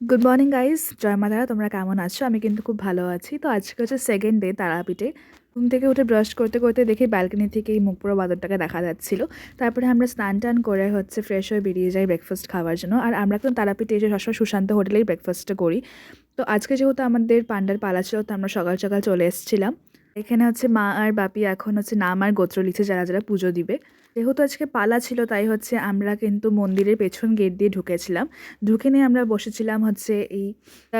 Good morning guys, জয় মা তারা। তোমরা কেমন আছো? আমি কিন্তু খুব ভালো আছি। তো আজকে হচ্ছে সেকেন্ড ডে তারাপীঠে। ঘুম থেকে উঠে ব্রাশ করতে করতে দেখি ব্যালকনি থেকে এই মুখপুরো বাদরটাকে দেখা যাচ্ছিল। তারপরে আমরা স্নান টান করে হচ্ছে ফ্রেশ হয়ে বেরিয়ে যাই ব্রেকফাস্ট খাওয়ার জন্য। আর আমরা কিন্তু তারাপীঠে এসে সবসময় সুশান্ত হোটেলেই ব্রেকফাস্টটা করি। তো আজকে যেহেতু আমাদের পান্ডার পালা ছিল, তো আমরা সকাল সকাল চলে এসেছিলাম। এখানে হচ্ছে মা আর বাপি এখন হচ্ছে নাম আর গোত্র লিখছে যারা যারা পুজো দিবে। যেহেতু আজকে পালা ছিল তাই হচ্ছে আমরা কিন্তু মন্দিরের পেছন গেট দিয়ে ঢুকেছিলাম। ঢুকে নিয়ে আমরা বসেছিলাম হচ্ছে এই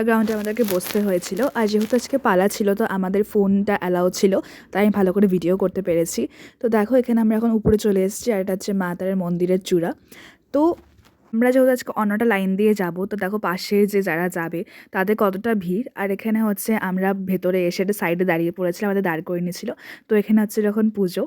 গ্রাউন্ডে আমাদেরকে বসতে হয়েছিল। আর যেহেতু আজকে পালা ছিল তো আমাদের ফোনটা অ্যালাউ ছিল, তাই আমি ভালো করে ভিডিও করতে পেরেছি। তো দেখো এখানে আমরা এখন উপরে চলে এসেছি, আর এটা হচ্ছে মা তারার মন্দিরের চূড়া। তো আমরা যেহেতু আজকে অন্যটা লাইন দিয়ে যাব, তো দেখো পাশে যে যারা যাবে তাদের কতটা ভিড়। আর এখানে হচ্ছে আমরা ভেতরে এসে একটা সাইডে দাঁড়িয়ে পড়েছিলাম, আমাদের দাঁড় করে নিয়েছিল। তো এখানে হচ্ছে যখন পুজো,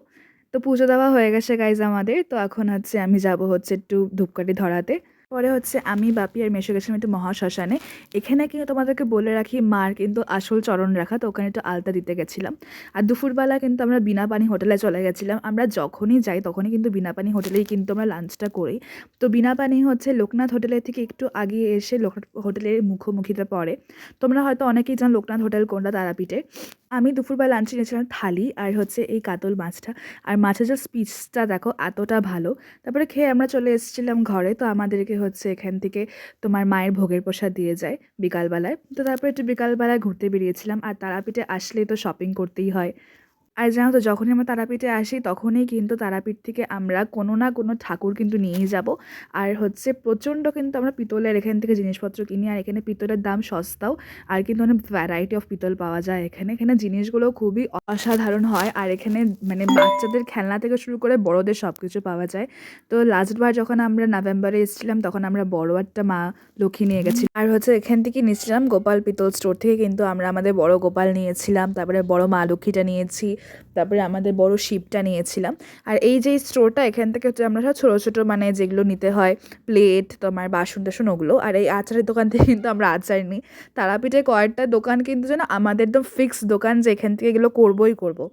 তো পুজো দেওয়া হয়ে গেছে গাইজ আমাদের। তো এখন হচ্ছে আমি যাব হচ্ছে একটু ধূপকাঠি ধরাতে। পরে হচ্ছে আমি বাপি আর মেশো গেছিলাম একটু মহাশ্মশানে। এখানে কিন্তু তোমাদেরকে বলে রাখি, মার কিন্তু আসল চরণ রাখা, তো ওখানে একটু আলতা দিতে গেছিলাম। আর দুপুরবেলা কিন্তু আমরা বিনা পানি হোটেলে চলে গেছিলাম। আমরা যখনই যাই তখনই কিন্তু বিনা পানি হোটেলেই কিন্তু আমরা লাঞ্চটা করি। তো বিনা পানি হচ্ছে লোকনাথ হোটেলের থেকে একটু আগে এসে লোকনাথ হোটেলের মুখোমুখিটা পড়ে। তোমরা হয়তো অনেকেই জানো লোকনাথ হোটেল কোনটা তারাপীঠে। আমি দুপুরবেলা লাঞ্চে নিয়েছিলাম থালি আর হচ্ছে এই কাতল মাছটা। আর মাছের যে পিসটা দেখো এতটা ভালো। তারপরে খেয়ে আমরা চলে এসেছিলাম ঘরে। তো আমাদেরকে হচ্ছে এখান থেকে তোমার মায়ের ভোগের প্রসাদ দিয়ে যায় বিকালবেলায়। তো তারপরে একটু বিকালবেলায় ঘুরতে বেরিয়েছিলাম। আর তারাপীঠে আসলেই তো শপিং করতেই হয়। আর জানো তো যখনই আমরা তারাপীঠে আসি তখনই কিন্তু তারাপীঠ থেকে আমরা কোনো না কোনো ঠাকুর কিন্তু নিয়েই যাব। আর হচ্ছে প্রচণ্ড কিন্তু আমরা পিতলের এখান থেকে জিনিসপত্র কিনি। আর এখানে পিতলের দাম সস্তাও। আর কিন্তু অনেক ভ্যারাইটি অফ পিতল পাওয়া যায় এখানে। এখানে জিনিসগুলো খুবই অসাধারণ হয়। আর এখানে মানে বাচ্চাদের খেলনা থেকে শুরু করে বড়োদের সব কিছু পাওয়া যায়। তো লাস্টবার যখন আমরা নভেম্বরে এসেছিলাম তখন আমরা বড় একটা মা লক্ষ্মী নিয়ে গেছি। আর হচ্ছে এখান থেকে নিয়েছিলাম গোপাল পিতল স্টোর থেকে, কিন্তু আমরা আমাদের বড় গোপাল নিয়েছিলাম, তারপরে বড় মা লক্ষ্মীটা নিয়েছি, তারপরে আমাদের বড় শিবটা নিয়েছিলাম। আর এই যে স্টোরটা, এখান থেকে হচ্ছে আমরা সব ছোটো ছোটো মানে যেগুলো নিতে হয় প্লেট, তোমার বাসন টাসন ওগুলো। আর এই আচারের দোকান থেকে কিন্তু আমরা আচার নিই। তারাপীঠে কয়েকটা দোকান কিন্তু যেন আমাদের একদম ফিক্সড দোকান, যে এখান থেকে এগুলো করবোই করবো।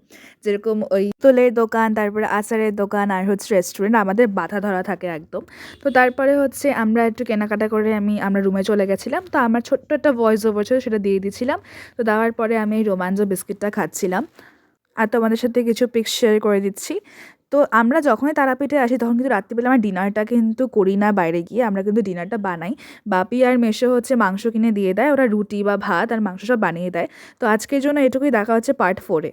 যেরকম ওই তোলের দোকান, তারপরে আচারের দোকান, আর হচ্ছে রেস্টুরেন্ট আমাদের বাধা ধরা থাকে একদম। তো তারপরে হচ্ছে আমরা একটু কেনাকাটা করে আমরা রুমে চলে গেছিলাম। তো আমার ছোট্ট একটা ভয়েস ওভার ছিল, সেটা দিয়ে দিয়েছিলাম। তো দেওয়ার পরে আমি এই রোমাঞ্চ বিস্কিটটা খাচ্ছিলাম আর তোমাদের সাথে কিছু পিক্স শেয়ার করে দিচ্ছি। তো আমরা যখনই তারাপীঠে আসি তখন কিন্তু রাত্রিবেলা আমরা ডিনারটা কিন্তু করি না বাইরে গিয়ে, আমরা কিন্তু ডিনারটা বানাই। বাপি আর মেশো হচ্ছে মাংস কিনে দিয়ে দেয়, ওরা রুটি বা ভাত আর মাংস সব বানিয়ে দেয়। তো আজকের জন্য এটুকুই, দেখা হচ্ছে পার্ট 4-এ।